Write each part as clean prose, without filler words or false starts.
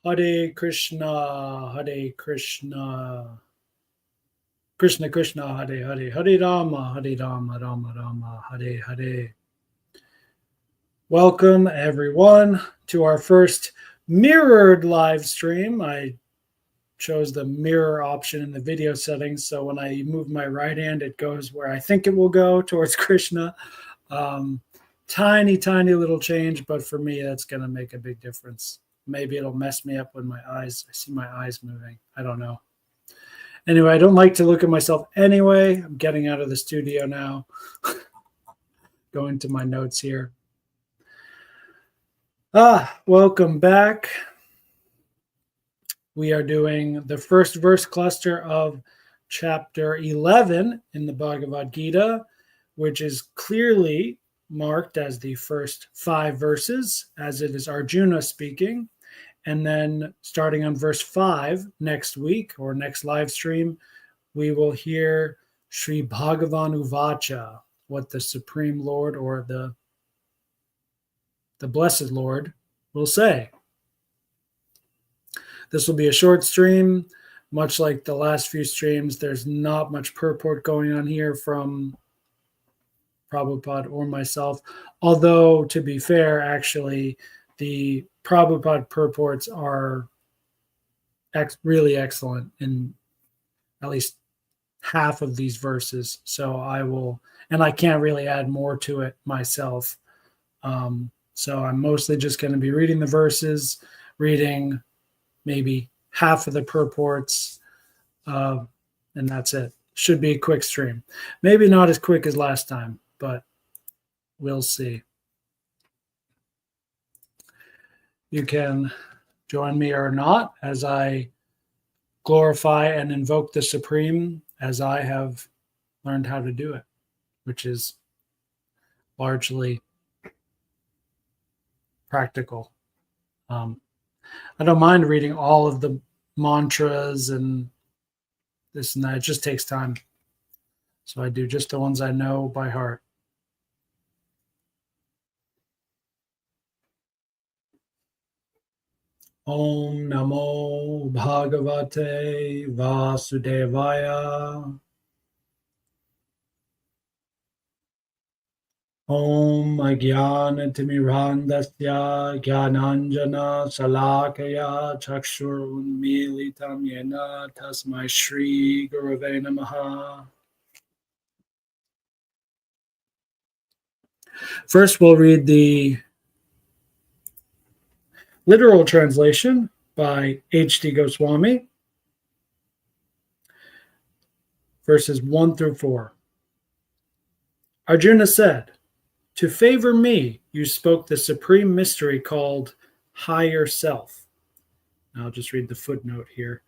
Hare Krishna, Hare Krishna, Krishna Krishna, Hare Hare, Hare Rama, Rama Rama, Hare Hare. Welcome, everyone, to our first mirrored live stream. I chose the mirror option in the video settings, so when I move my right hand, it goes where I think it will go, towards Krishna. Tiny little change, but for me, that's going to make a big difference. Maybe it'll mess me up when I see my eyes moving. I don't know. Anyway, I don't like to look at myself anyway. I'm getting out of the studio now. Going to my notes here. Welcome back. We are doing the first verse cluster of chapter 11 in the Bhagavad Gita, which is clearly marked as the first 5 verses, as it is Arjuna speaking. And then starting on verse 5 next week or next live stream, we will hear Sri Bhagavan Uvacha, what the Supreme Lord or the Blessed Lord will say. This will be a short stream, much like the last few streams. There's not much purport going on here from Prabhupada or myself, although, to be fair, actually, the Prabhupada purports are really excellent in at least half of these verses. So I will, and I can't really add more to it myself. So I'm mostly just going to be reading the verses, reading maybe half of the purports, and that's it. Should be a quick stream. Maybe not as quick as last time, but we'll see. You can join me or not as I glorify and invoke the Supreme as I have learned how to do it, which is largely practical. I don't mind reading all of the mantras and this and that. It just takes time. So I do just the ones I know by heart. Om Namo Bhagavate Vasudevaya. Om Ajnanatimirandasya Jnananjana Salakaya Chakshurunmilitam Yena Tasmai Shri Gurave Namaha. First, we'll read the literal translation by H.D. Goswami, verses 1 through 4. Arjuna said, "To favor me, you spoke the supreme mystery called higher self." I'll just read the footnote here.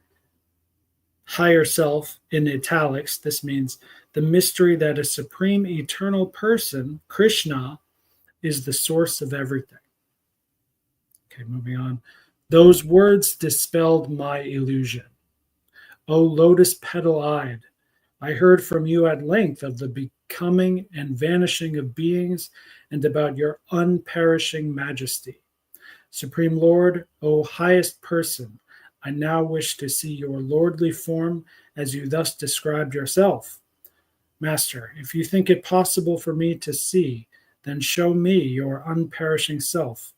Higher self in italics. This means the mystery that a supreme eternal person, Krishna, is the source of everything. Okay, moving on. Those words dispelled my illusion. O lotus petal-eyed, I heard from you at length of the becoming and vanishing of beings and about your unperishing majesty. Supreme Lord, O highest person, I now wish to see your lordly form as you thus described yourself. Master, if you think it possible for me to see, then show me your unperishing self,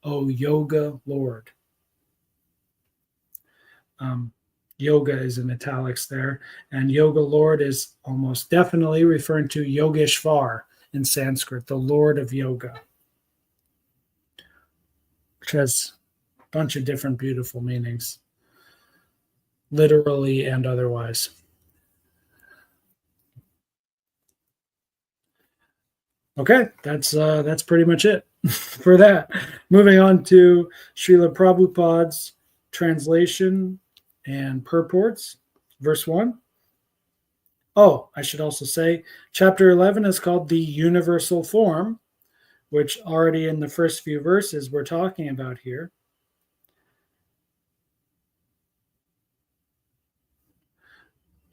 O Yoga Lord. Yoga is in italics there, and Yoga Lord is almost definitely referring to Yogeshvar in Sanskrit, the Lord of Yoga, which has a bunch of different beautiful meanings, literally and otherwise. Okay, that's pretty much it for that. Moving on to Srila Prabhupada's translation and purports. Verse 1. Oh, I should also say, chapter 11 is called the universal form, which already in the first few verses we're talking about here.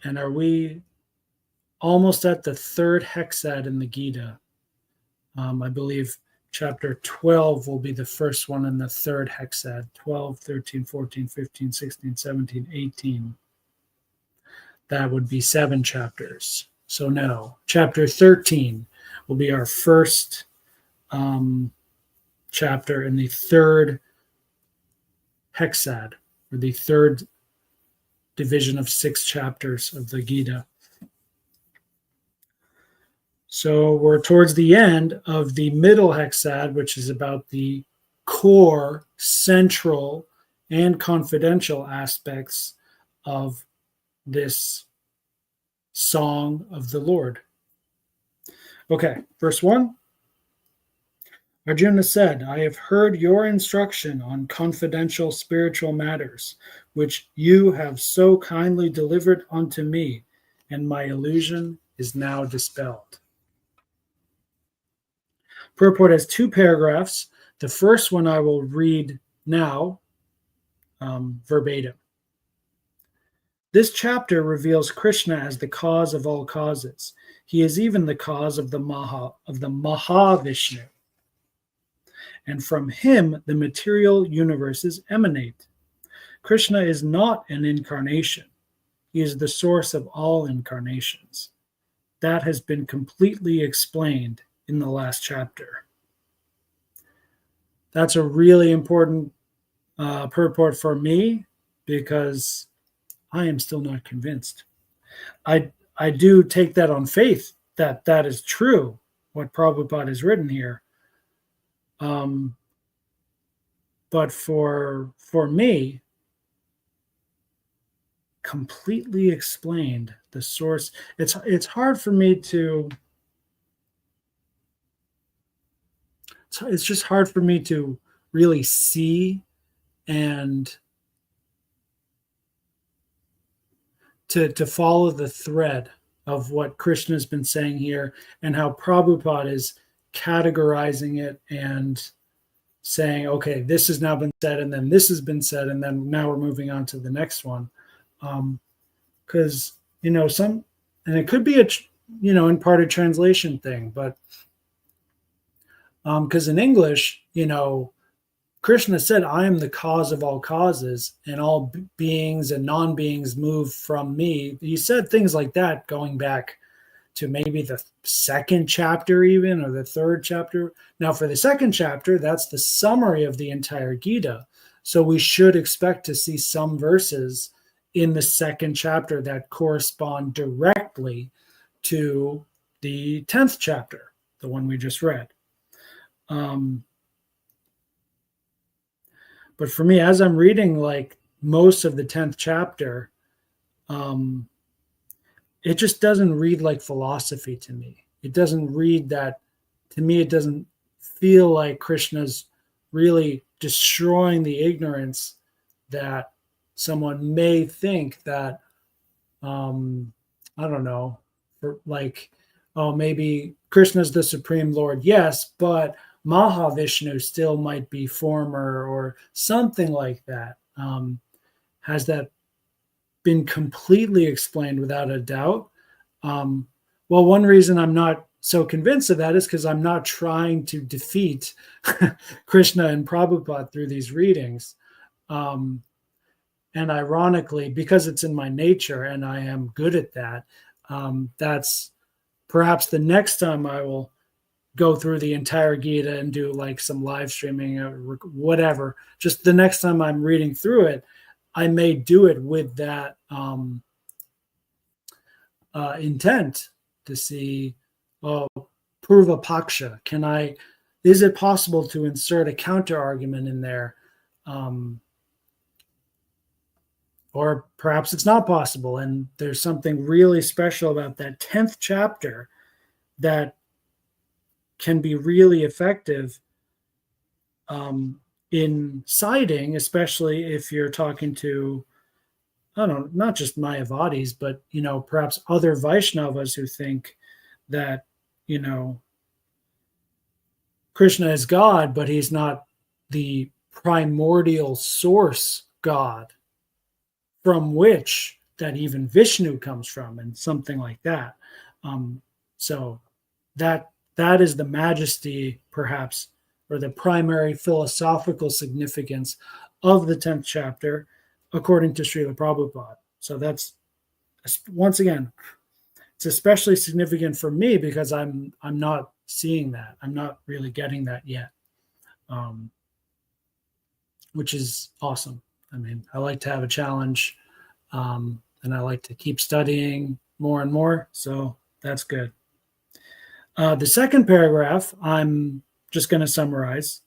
And are we almost at the third hexad in the Gita? I believe Chapter 12 will be the first one in the third hexad. 12, 13, 14, 15, 16, 17, 18. That would be 7 chapters. So no, chapter 13 will be our first chapter in the third hexad, or the third division of 6 chapters of the Gita. So we're towards the end of the middle hexad, which is about the core, central, and confidential aspects of this song of the Lord. Okay, verse 1. Arjuna said, I have heard your instruction on confidential spiritual matters, which you have so kindly delivered unto me, and my illusion is now dispelled. Purport has 2 paragraphs. The first one I will read now, verbatim. This chapter reveals Krishna as the cause of all causes. He is even the cause of the Mahavishnu. And from him the material universes emanate. Krishna is not an incarnation. He is the source of all incarnations. That has been completely explained in the last chapter. That's a really important purport for me, because I am still not convinced. I do take that on faith that that is true, what Prabhupada has written here. But for me, completely explained the source. It's hard for me to. It's just hard for me to really see and to follow the thread of what Krishna has been saying here, and how Prabhupada is categorizing it and saying, okay, this has now been said, and then this has been said, and then now we're moving on to the next one. Because, and it could be in part a translation thing, but because in English, Krishna said, I am the cause of all causes, and all beings and non-beings move from me. He said things like that going back to maybe the 2nd chapter even, or the 3rd chapter. Now for the 2nd chapter, that's the summary of the entire Gita. So we should expect to see some verses in the 2nd chapter that correspond directly to the 10th chapter, the one we just read. But for me, as I'm reading like most of the 10th chapter, it just doesn't read like philosophy to me. It doesn't read that, to me, it doesn't feel like Krishna's really destroying the ignorance that someone may think that, I don't know, maybe Krishna's the Supreme Lord, yes, but Mahavishnu still might be former, or something like that. Has that been completely explained without a doubt? Well, one reason I'm not so convinced of that is because I'm not trying to defeat Krishna and Prabhupada through these readings. And ironically, because it's in my nature and I am good at that, that's perhaps the next time I will go through the entire Gita and do like some live streaming or whatever. Just the next time I'm reading through it, I may do it with that intent to see, Purva Paksha. Is it possible to insert a counter argument in there? Or perhaps it's not possible, and there's something really special about that 10th chapter that can be really effective in siding, especially if you're talking to, I don't know, not just Mayavadis, but, perhaps other Vaishnavas who think that, Krishna is God, but he's not the primordial source God from which that even Vishnu comes from, and something like that. So that is the majesty, perhaps, or the primary philosophical significance of the 10th chapter, according to Srila Prabhupada. So that's, once again, it's especially significant for me because I'm not seeing that. I'm not really getting that yet, which is awesome. I mean, I like to have a challenge, and I like to keep studying more and more. So that's good. The second paragraph, I'm just going to summarize.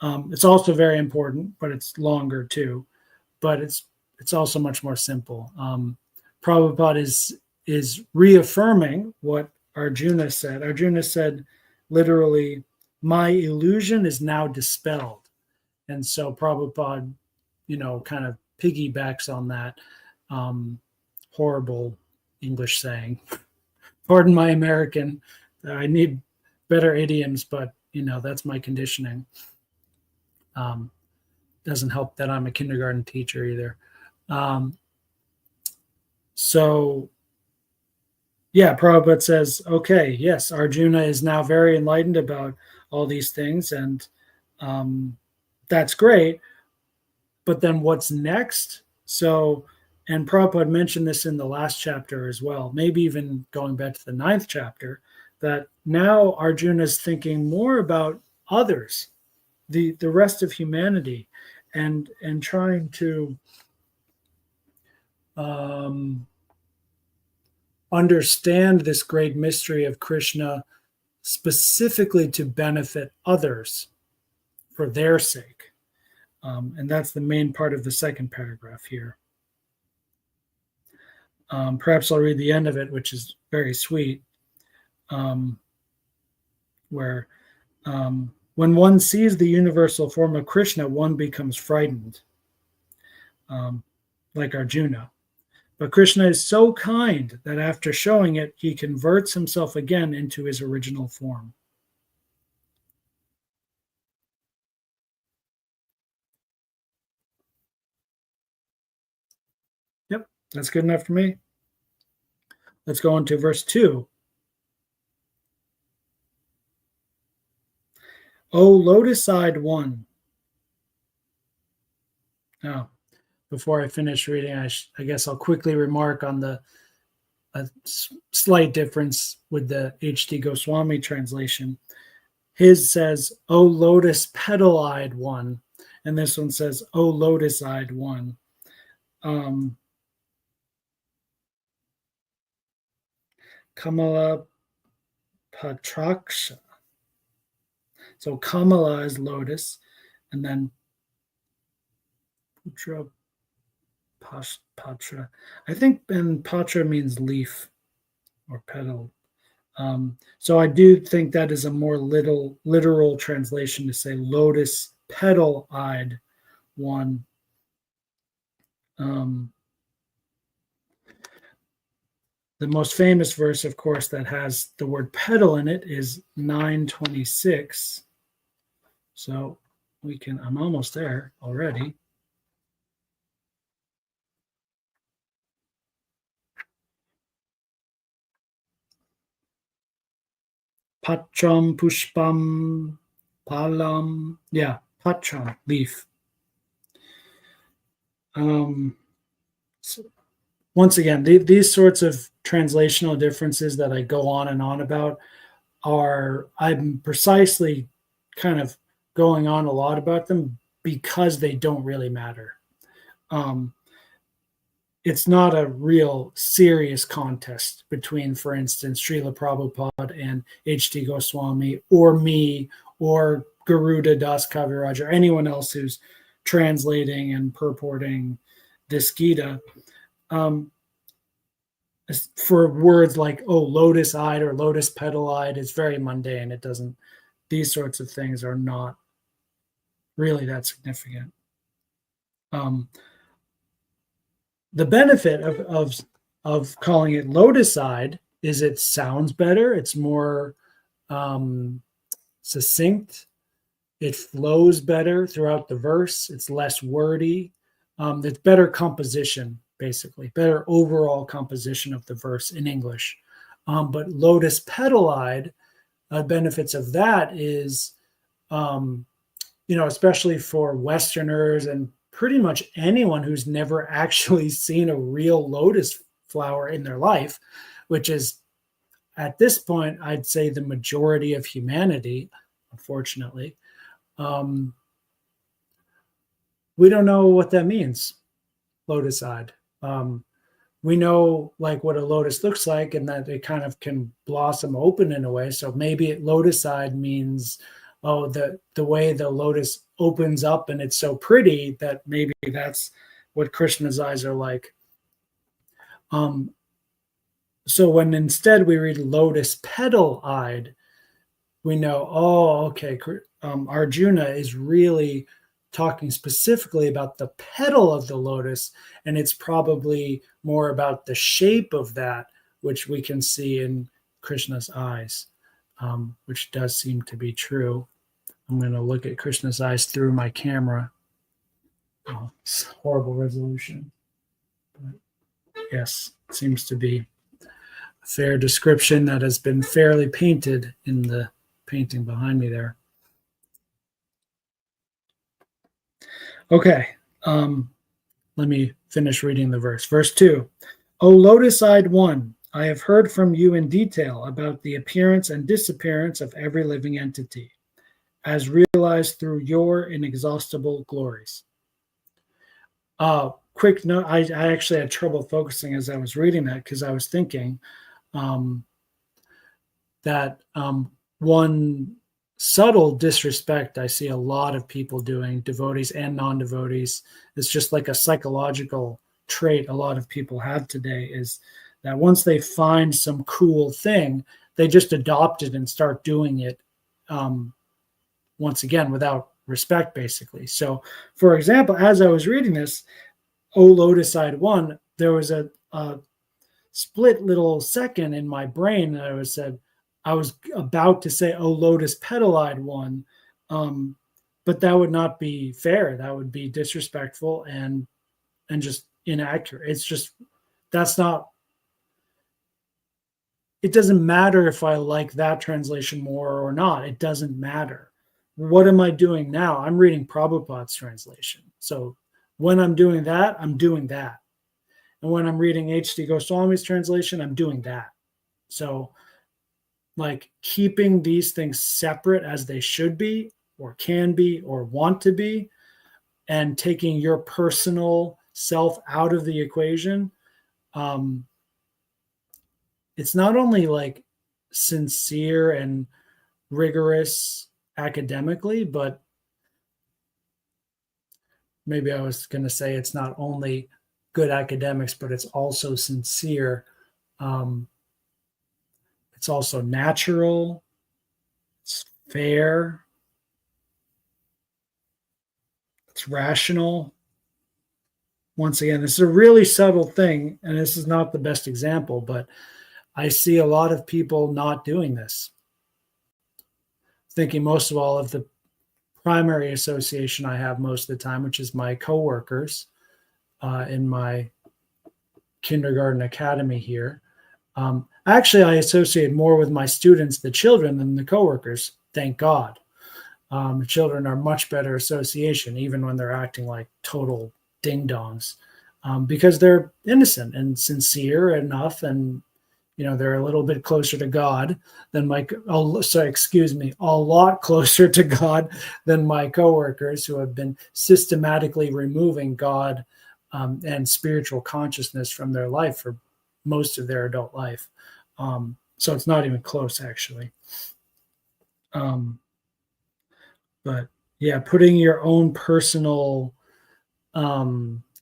It's also very important, but it's longer too. But it's also much more simple. Prabhupada is reaffirming what Arjuna said. Arjuna said, literally, my illusion is now dispelled. And so Prabhupada, kind of piggybacks on that horrible English saying. Pardon my American. I need better idioms, but that's my conditioning. Doesn't help that I'm a kindergarten teacher either. So, yeah, Prabhupada says, okay, yes, Arjuna is now very enlightened about all these things, and that's great. But then what's next? So, and Prabhupada mentioned this in the last chapter as well, maybe even going back to the 9th chapter, that now Arjuna is thinking more about others, the rest of humanity, and trying to understand this great mystery of Krishna specifically to benefit others for their sake. And that's the main part of the second paragraph here. Perhaps I'll read the end of it, which is very sweet, where when one sees the universal form of Krishna, one becomes frightened, like Arjuna. But Krishna is so kind that after showing it, he converts himself again into his original form. Yep, that's good enough for me. Let's go on to verse 2. O lotus-eyed one. Now, before I finish reading, I guess I'll quickly remark on a slight difference with the H.D. Goswami translation. His says, O lotus petal-eyed one, and this one says, O lotus-eyed one. Kamala Patraksha. So Kamala is lotus, and then Putra Patra. I think and Patra means leaf or petal. So I do think that is a more literal translation to say lotus petal-eyed one. The most famous verse, of course, that has the word petal in it is 9:26. So I'm almost there already. Patram pushpam palam. Yeah, patram, leaf. So once again, these sorts of translational differences that I go on and on about I'm precisely kind of going on a lot about them because they don't really matter. It's not a real serious contest between, for instance, Srila Prabhupada and H.D. Goswami, or me, or Garuda Das Kaviraj, or anyone else who's translating and purporting this Gita. For words like, oh, lotus-eyed or lotus petal-eyed, it's very mundane. These sorts of things are not really that significant. The benefit of calling it lotus-eyed is it sounds better. It's more succinct. It flows better throughout the verse. It's less wordy. It's better composition, basically, better overall composition of the verse in English. But lotus petal-eyed, benefits of that is especially for Westerners and pretty much anyone who's never actually seen a real lotus flower in their life, which is at this point, I'd say the majority of humanity, unfortunately. We don't know what that means, lotus-eyed. We know like what a lotus looks like and that it kind of can blossom open in a way. So maybe lotus-eyed means, oh, the way the lotus opens up and it's so pretty that maybe that's what Krishna's eyes are like. So when instead we read lotus petal-eyed, we know, oh, okay, Arjuna is really talking specifically about the petal of the lotus, and it's probably more about the shape of that, which we can see in Krishna's eyes, which does seem to be true. I'm going to look at Krishna's eyes through my camera. Oh, it's horrible resolution. But yes, it seems to be a fair description that has been fairly painted in the painting behind me there. Okay, let me finish reading the verse. Verse 2, O lotus-eyed one, I have heard from you in detail about the appearance and disappearance of every living entity, as realized through your inexhaustible glories. Quick note, I actually had trouble focusing as I was reading that because I was thinking that one subtle disrespect I see a lot of people doing, devotees and non-devotees, it's just like a psychological trait a lot of people have today, is that once they find some cool thing, they just adopt it and start doing it once again without respect, basically. So, for example, as I was reading this, O lotus-eyed one, there was a split little second in my brain that I was about to say, oh, lotus petal-eyed one, but that would not be fair. That would be disrespectful and just inaccurate. It's just, that's not, it doesn't matter if I like that translation more or not. It doesn't matter. What am I doing now? I'm reading Prabhupada's translation. So when I'm doing that, I'm doing that. And when I'm reading H.D. Goswami's translation, I'm doing that. So like keeping these things separate as they should be or can be or want to be, and taking your personal self out of the equation, it's not only like sincere and rigorous academically, but maybe I was going to say it's not only good academics, but it's also sincere. It's also natural. It's fair. It's rational. Once again, this is a really subtle thing, and this is not the best example, but I see a lot of people not doing this. Thinking most of all of the primary association I have most of the time, which is my coworkers in my kindergarten academy here. Actually, I associate more with my students, the children, than the coworkers. Thank God. The children are much better association, even when they're acting like total ding-dongs, because they're innocent and sincere enough, and they're a little bit closer to God than a lot closer to God than my coworkers, who have been systematically removing God and spiritual consciousness from their life for most of their adult life. So it's not even close, actually. But yeah, putting your own personal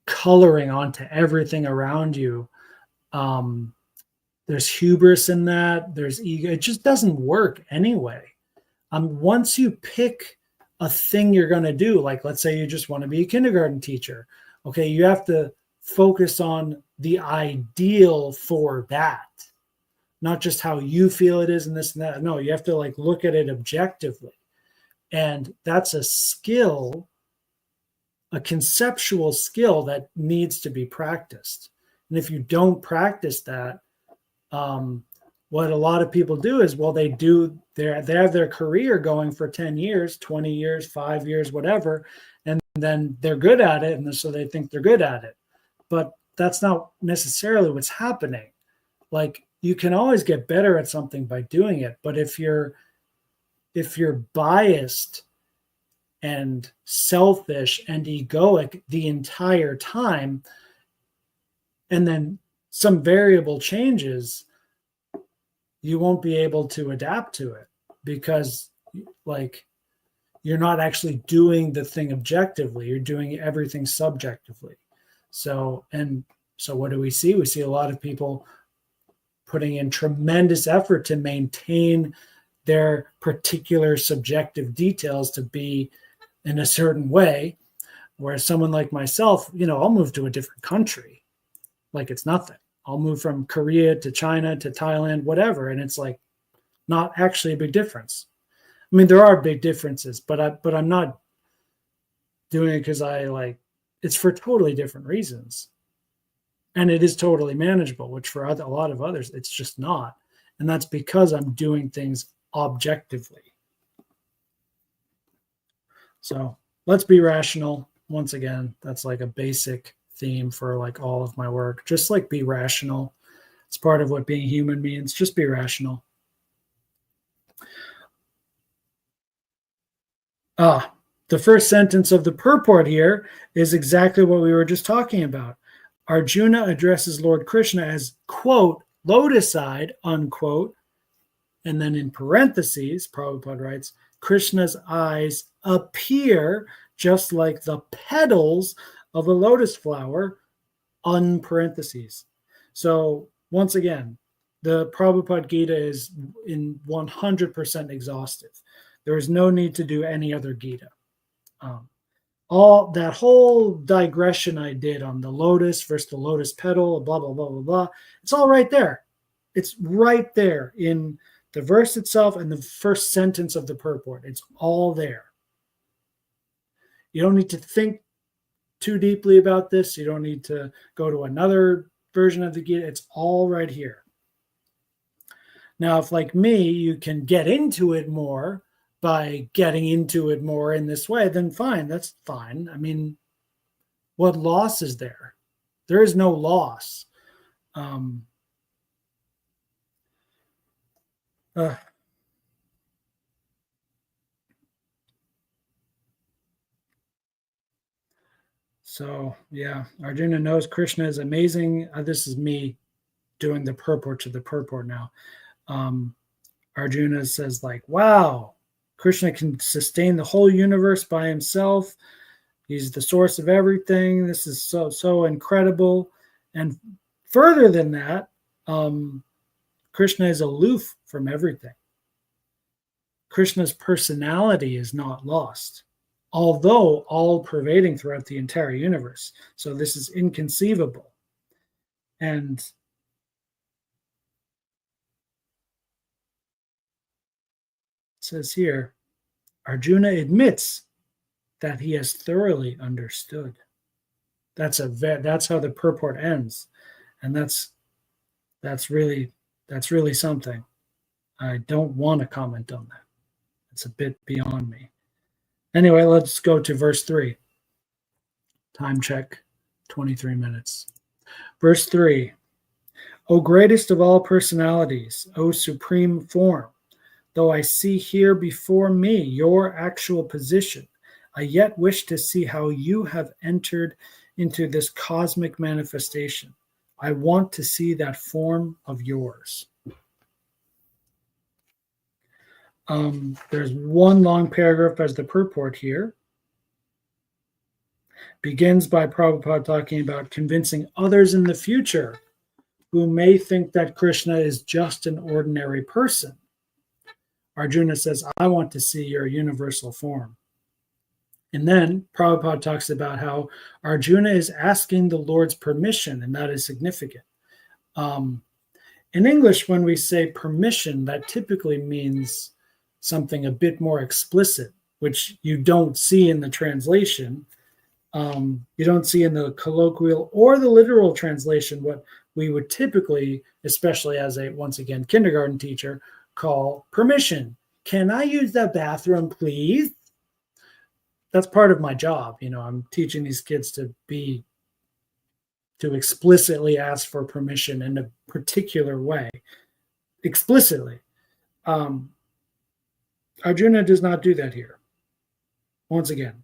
coloring onto everything around you. There's hubris in that. There's ego. It just doesn't work anyway. Once you pick a thing you're going to do, like let's say you just want to be a kindergarten teacher. Okay, you have to focus on the ideal for that, not just how you feel it is and this and that. No, you have to like look at it objectively. And that's a skill, a conceptual skill that needs to be practiced. And if you don't practice that, what a lot of people do is, well, they have their career going for 10 years, 20 years, 5 years, whatever, and then they're good at it, and so they think they're good at it. But that's not necessarily what's happening. Like, you can always get better at something by doing it, but if you're biased and selfish and egoic the entire time, and then some variable changes, you won't be able to adapt to it, because like, you're not actually doing the thing objectively, you're doing everything subjectively. So what do we see? We see a lot of people putting in tremendous effort to maintain their particular subjective details to be in a certain way, whereas someone like myself, I'll move to a different country like it's nothing. I'll move from Korea to China to Thailand, whatever, and it's like not actually a big difference. I mean, there are big differences, but I'm not doing it because it's for totally different reasons. And it is totally manageable, which for a lot of others, it's just not. And that's because I'm doing things objectively. So let's be rational. Once again, that's like a basic theme for like all of my work. Just like be rational. It's part of what being human means. Just be rational. The first sentence of the purport here is exactly what we were just talking about. Arjuna addresses Lord Krishna as, quote, lotus-eyed, unquote, and then in parentheses, Prabhupada writes, Krishna's eyes appear just like the petals of a lotus flower, unparentheses. So once again, the Prabhupada Gita is in 100% exhaustive. There is no need to do any other Gita. All that whole digression I did on the lotus versus the lotus petal, blah, blah, blah, blah, blah. It's all right there. It's right there in the verse itself and the first sentence of the purport. It's all there. You don't need to think too deeply about this. You don't need to go to another version of the Gita. It's all right here. Now, if like me, you can get into it more by getting into it more in this way, then fine, that's fine. I mean, what loss is there? There is no loss. So yeah, Arjuna knows Krishna is amazing. This is me doing the purport to the purport now. Arjuna says like, wow, Krishna can sustain the whole universe by himself. He's the source of everything. This is so incredible. And further than that, Krishna is aloof from everything. Krishna's personality is not lost, although all pervading throughout the entire universe. So this is inconceivable. And it says here, Arjuna admits that he has thoroughly understood. That's how the purport ends, and that's really something. I don't want to comment on that. It's a bit beyond me. Anyway, let's go to verse 3. Time check, 23 minutes. Verse 3. O greatest of all personalities, O supreme form, though I see here before me your actual position, I yet wish to see how you have entered into this cosmic manifestation. I want to see that form of yours. There's one long paragraph as the purport here. Begins by Prabhupada talking about convincing others in the future who may think that Krishna is just an ordinary person. Arjuna says, I want to see your universal form. And then Prabhupada talks about how Arjuna is asking the Lord's permission, and that is significant. In English, when we say permission, that typically means something a bit more explicit, which you don't see in the translation. You don't see in the colloquial or the literal translation what we would typically, especially as a, once again, kindergarten teacher, call permission. Can I use the bathroom, please? That's part of my job. I'm teaching these kids to explicitly ask for permission in a particular way. Explicitly. Arjuna does not do that here. Once again,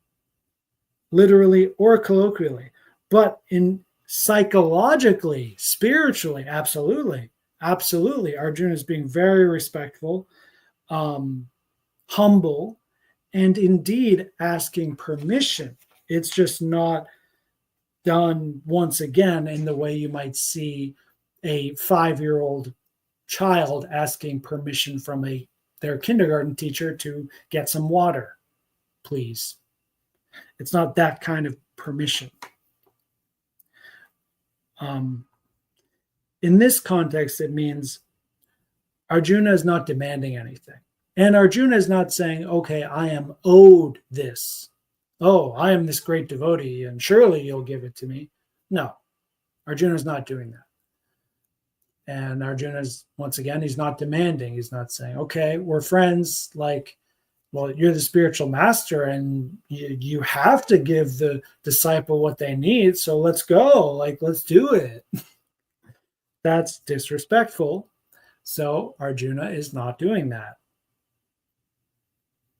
literally or colloquially, but in psychologically, spiritually, absolutely, Arjuna is being very respectful, humble, and indeed asking permission. It's just not done, once again, in the way you might see a 5-year-old child asking permission from their kindergarten teacher to get some water, please. It's not that kind of permission. In this context, it means Arjuna is not demanding anything. And Arjuna is not saying, okay, I am owed this. Oh, I am this great devotee, and surely you'll give it to me. No, Arjuna is not doing that. And Arjuna is, once again, he's not demanding. He's not saying, okay, we're friends, like, well, you're the spiritual master and you have to give the disciple what they need. So let's go, like, let's do it. That's disrespectful. So Arjuna is not doing that.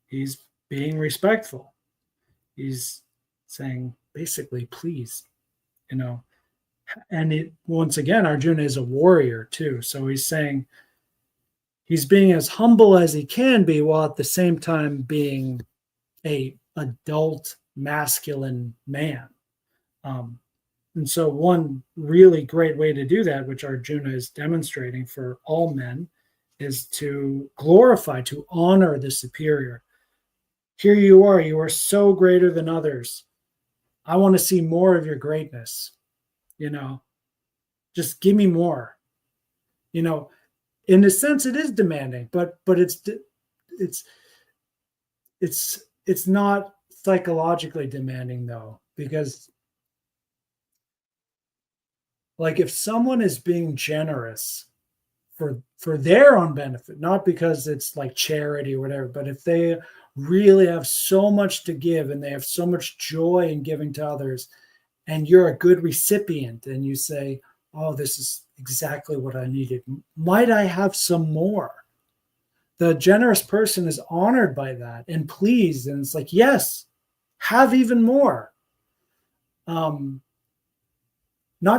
He's being respectful. He's saying, basically, please, and once again, Arjuna is a warrior too. So he's saying, he's being as humble as he can be while at the same time being a adult masculine man. And so one really great way to do that, which Arjuna is demonstrating for all men, is to glorify, to honor the superior. Here you are so greater than others. I want to see more of your greatness. Just give me more. In a sense, it is demanding, but it's not psychologically demanding, though, because, like, if someone is being generous for their own benefit, not because it's like charity or whatever, but if they really have so much to give and they have so much joy in giving to others, and you're a good recipient, and you say, oh, this is exactly what I needed. Might I have some more? The generous person is honored by that and pleased. And it's like, yes, have even more. Not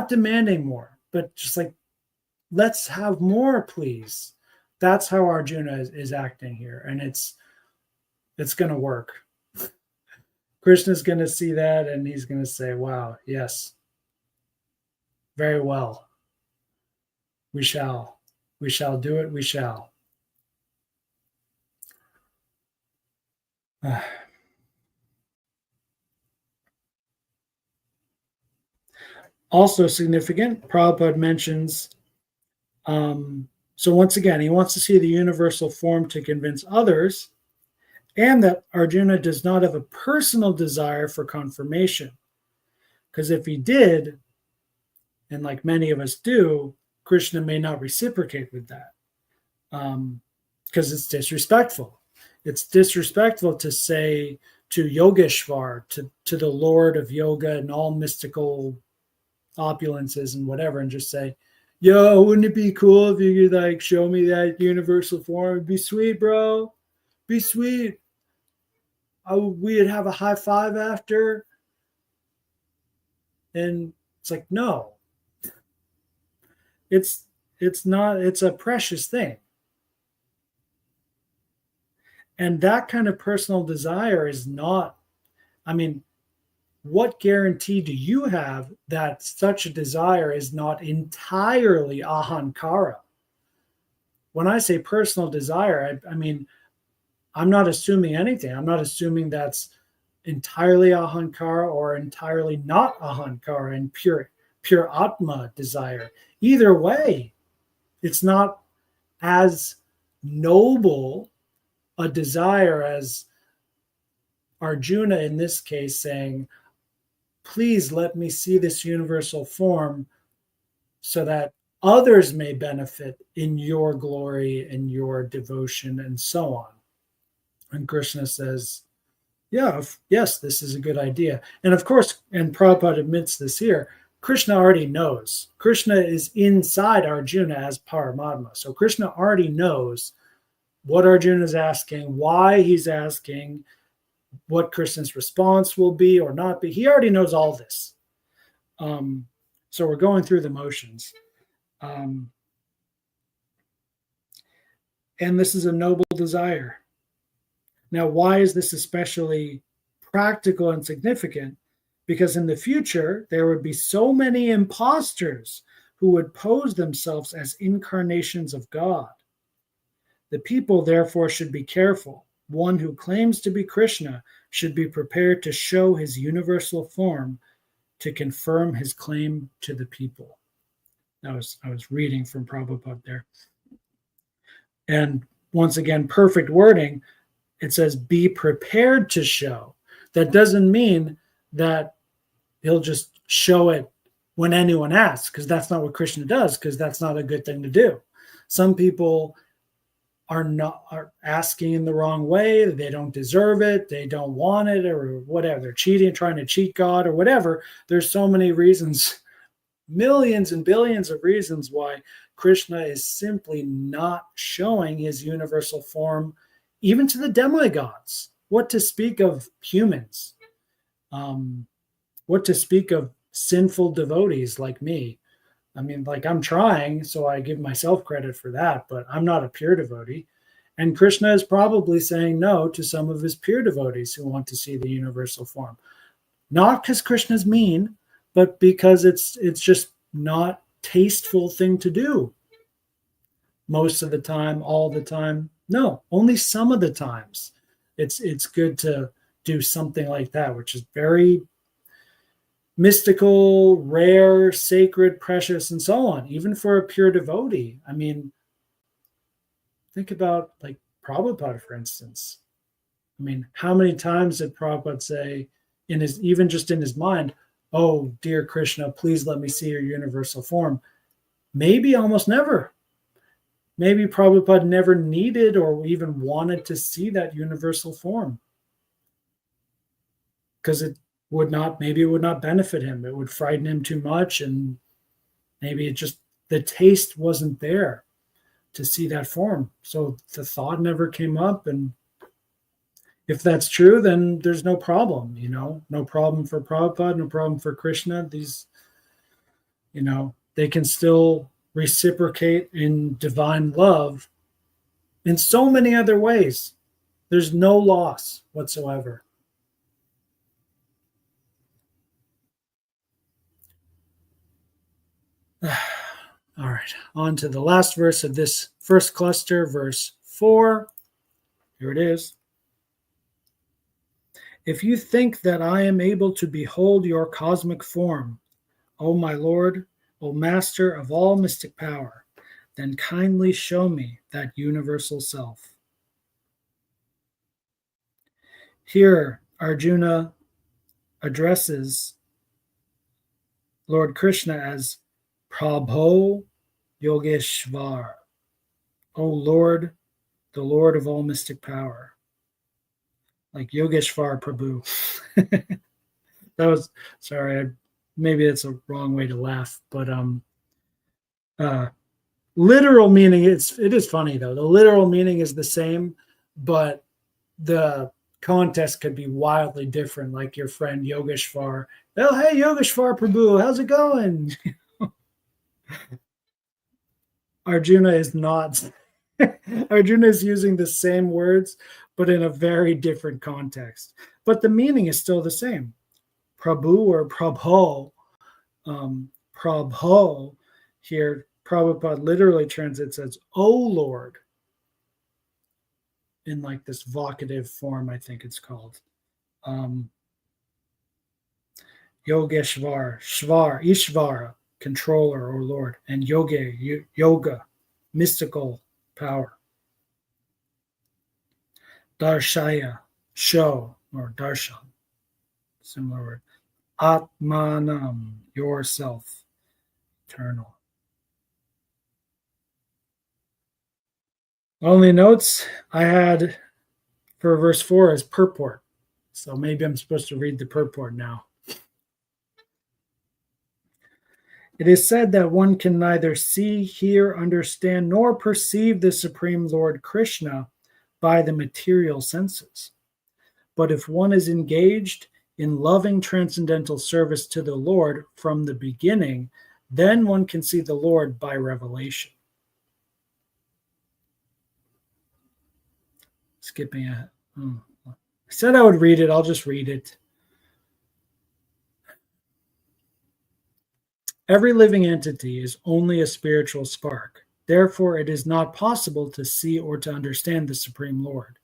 demanding more, but just like, let's have more, please. That's how Arjuna is acting here. And it's going to work. Krishna's going to see that and he's going to say, wow, yes, very well. We shall do it. We shall. Also significant, Prabhupada mentions, so once again, he wants to see the universal form to convince others, and that Arjuna does not have a personal desire for confirmation. Because if he did, and like many of us do, Krishna may not reciprocate with that, because it's disrespectful. It's disrespectful to say to Yogeshwar, to the Lord of yoga and all mystical opulences and whatever, and just say, yo, wouldn't it be cool if you could like show me that universal form? It'd be sweet, bro. Be sweet. We'd have a high five after. And it's like, no. It's not, it's a precious thing. And that kind of personal desire is not, I mean, what guarantee do you have that such a desire is not entirely ahankara? When I say personal desire, I mean, I'm not assuming anything. I'm not assuming that's entirely ahankara or entirely not ahankara and pure atma desire. Either way, it's not as noble a desire as Arjuna in this case saying, please let me see this universal form so that others may benefit in your glory and your devotion and so on. And Krishna says, yeah, yes, this is a good idea. And of course, and Prabhupada admits this here, Krishna already knows. Krishna is inside Arjuna as Paramatma. So Krishna already knows what Arjuna is asking, why he's asking, what Krishna's response will be or not be. He already knows all this. So we're going through the motions. And this is a noble desire. Now, why is this especially practical and significant? Because in the future, there would be so many imposters who would pose themselves as incarnations of God. The people, therefore, should be careful. One who claims to be Krishna should be prepared to show his universal form to confirm his claim to the people. I was reading from Prabhupada there. And once again, perfect wording. It says, be prepared to show. That doesn't mean that he'll just show it when anyone asks, because that's not what Krishna does, because that's not a good thing to do. Some people are asking in the wrong way. They don't deserve it. They don't want it, or whatever. They're cheating, trying to cheat God or whatever. There's so many reasons, millions and billions of reasons why Krishna is simply not showing his universal form, even to the demigods. What to speak of humans? What to speak of sinful devotees like me? I mean, like, I'm trying, so I give myself credit for that, but I'm not a pure devotee. And Krishna is probably saying no to some of his pure devotees who want to see the universal form. Not because Krishna's mean, but because it's just not tasteful thing to do. Most of the time, all the time. No, only some of the times. It's good to do something like that, which is very mystical, rare, sacred, precious, and so on, even for a pure devotee. I mean, think about like Prabhupada, for instance. I mean, how many times did Prabhupada say, even just in his mind, oh, dear Krishna, please let me see your universal form? Maybe almost never. Maybe Prabhupada never needed or even wanted to see that universal form, because it would not benefit him. It would frighten him too much, and maybe the taste wasn't there to see that form. So the thought never came up. And if that's true, then there's no problem, no problem for Prabhupada, no problem for Krishna. These, they can still reciprocate in divine love in so many other ways. There's no loss whatsoever. All right, on to the last verse of this first cluster, verse 4. Here it is. If you think that I am able to behold your cosmic form, O my Lord, O Master of all mystic power, then kindly show me that universal self. Here, Arjuna addresses Lord Krishna as Prabho Yogeshvar, O Lord, the Lord of all mystic power. Like Yogeshvar Prabhu. That was, sorry, maybe it's a wrong way to laugh, but literal meaning, it is funny though. The literal meaning is the same, but the context could be wildly different. Like your friend Yogeshvar. Oh, hey Yogeshvar Prabhu, how's it going? Arjuna is not. Arjuna is using the same words, but in a very different context. But the meaning is still the same. Prabhu or Prabho. Prabho here, Prabhupada literally translates as "O Lord," in like this vocative form, I think it's called. Yogeshvar, Shvar, Ishvara, controller or Lord, and yoga, mystical power. Darshaya, show, or darshan, similar word. Atmanam, yourself, eternal. Only notes I had for verse 4 is purport. So maybe I'm supposed to read the purport now. It is said that one can neither see, hear, understand, nor perceive the Supreme Lord Krishna by the material senses. But if one is engaged in loving transcendental service to the Lord from the beginning, then one can see the Lord by revelation. Skipping ahead. I said I would read it. I'll just read it. Every living entity is only a spiritual spark. Therefore, it is not possible to see or to understand the Supreme Lord.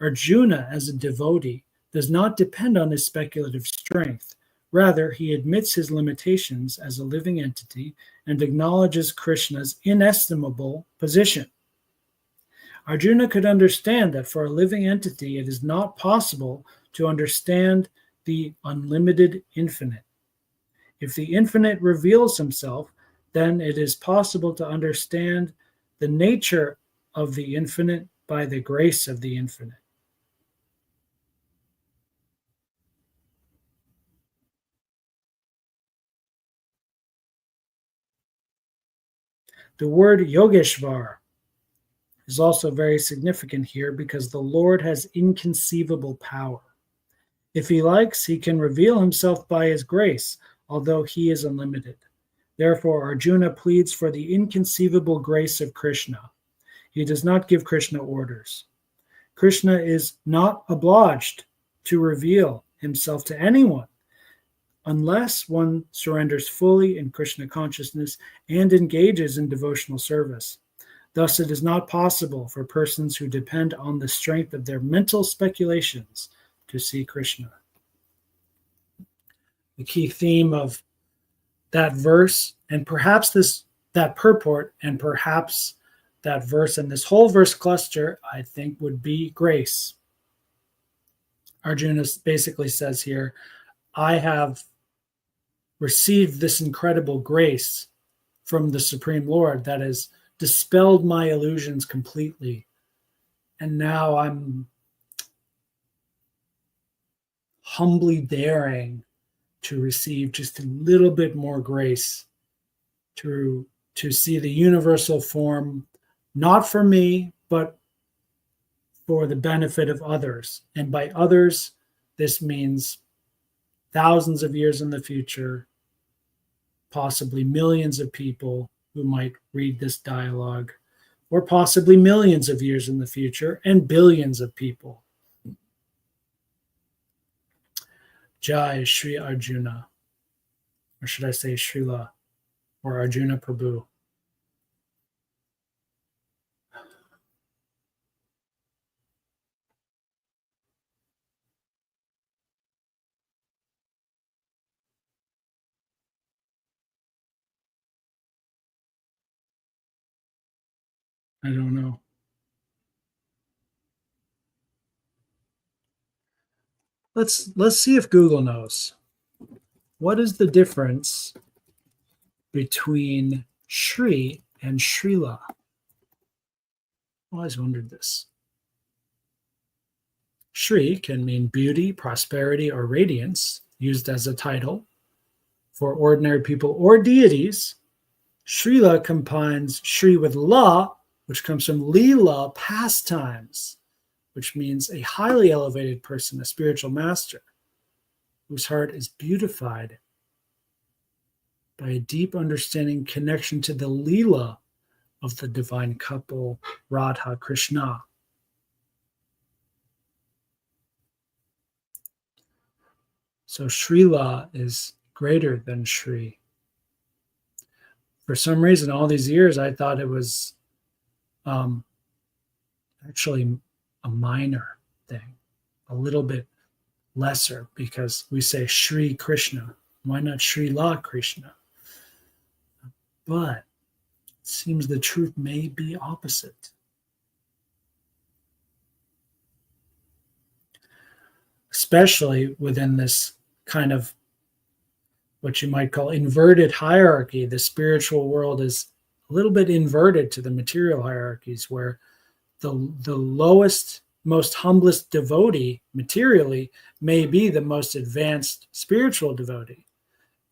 Arjuna, as a devotee, does not depend on his speculative strength. Rather, he admits his limitations as a living entity and acknowledges Krishna's inestimable position. Arjuna could understand that for a living entity, it is not possible to understand the unlimited infinite. If the infinite reveals himself, then it is possible to understand the nature of the infinite by the grace of the infinite. The word Yogeshvar is also very significant here because the Lord has inconceivable power. If he likes, he can reveal himself by his grace, although he is unlimited. Therefore, Arjuna pleads for the inconceivable grace of Krishna. He does not give Krishna orders. Krishna is not obliged to reveal himself to anyone unless one surrenders fully in Krishna consciousness and engages in devotional service. Thus, it is not possible for persons who depend on the strength of their mental speculations to see Krishna. The key theme of that verse, and perhaps that purport, and perhaps that verse and this whole verse cluster, I think, would be grace. Arjuna basically says here, I have received this incredible grace from the Supreme Lord that has dispelled my illusions completely. And now I'm humbly daring to receive just a little bit more grace to see the universal form, not for me, but for the benefit of others. And by others, this means thousands of years in the future, possibly millions of people who might read this dialogue, or possibly millions of years in the future and billions of people. Jai Shri Arjuna, or should I say Srila, or Arjuna Prabhu. I don't know. Let's see if Google knows. What is the difference between Shri and Srila? I always wondered this. Shri can mean beauty, prosperity, or radiance, used as a title for ordinary people or deities. Srila combines Shri with La, which comes from Leela, pastimes, which means a highly elevated person, a spiritual master, whose heart is beautified by a deep understanding connection to the Leela of the divine couple, Radha Krishna. So Srila is greater than Shri. For some reason, all these years, I thought it was actually a minor thing, a little bit lesser, because we say Shri Krishna. Why not Srila Krishna? But it seems the truth may be opposite. Especially within this kind of what you might call inverted hierarchy. The spiritual world is a little bit inverted to the material hierarchies, where the lowest, most humblest devotee materially may be the most advanced spiritual devotee.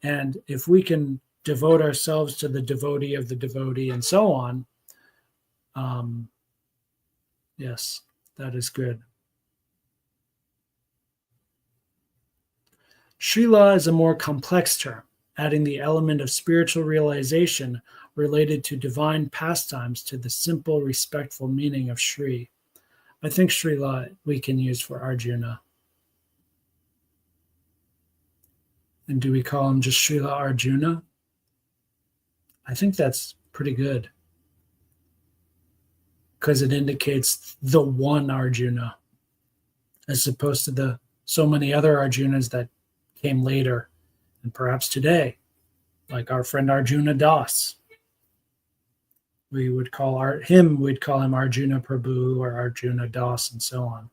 And if we can devote ourselves to the devotee of the devotee and so on, yes, that is good. Srila is a more complex term, adding the element of spiritual realization related to divine pastimes to the simple, respectful meaning of Sri. I think Srila we can use for Arjuna. And do we call him just Srila Arjuna? I think that's pretty good, because it indicates the one Arjuna, as opposed to the so many other Arjunas that came later and perhaps today, like our friend Arjuna Das. We'd call him Arjuna Prabhu or Arjuna Das and so on.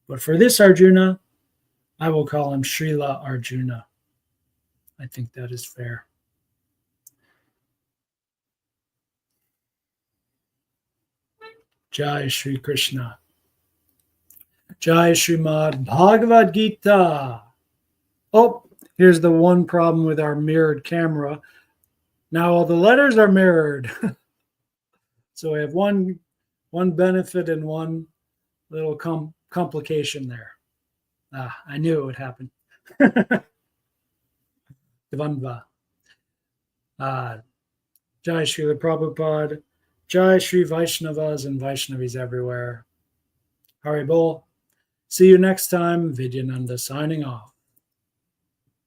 But for this Arjuna, I will call him Srila Arjuna. I think that is fair. Jai Shri Krishna. Jai Srimad Bhagavad Gita. Oh, here's the one problem with our mirrored camera. Now all the letters are mirrored. So we have one benefit and one little complication there. I knew it would happen. Dvanva. Jai Srila Prabhupada. Jai Shri Vaishnavas and Vaishnavis everywhere. Hari Bol. See you next time. Vidyananda signing off.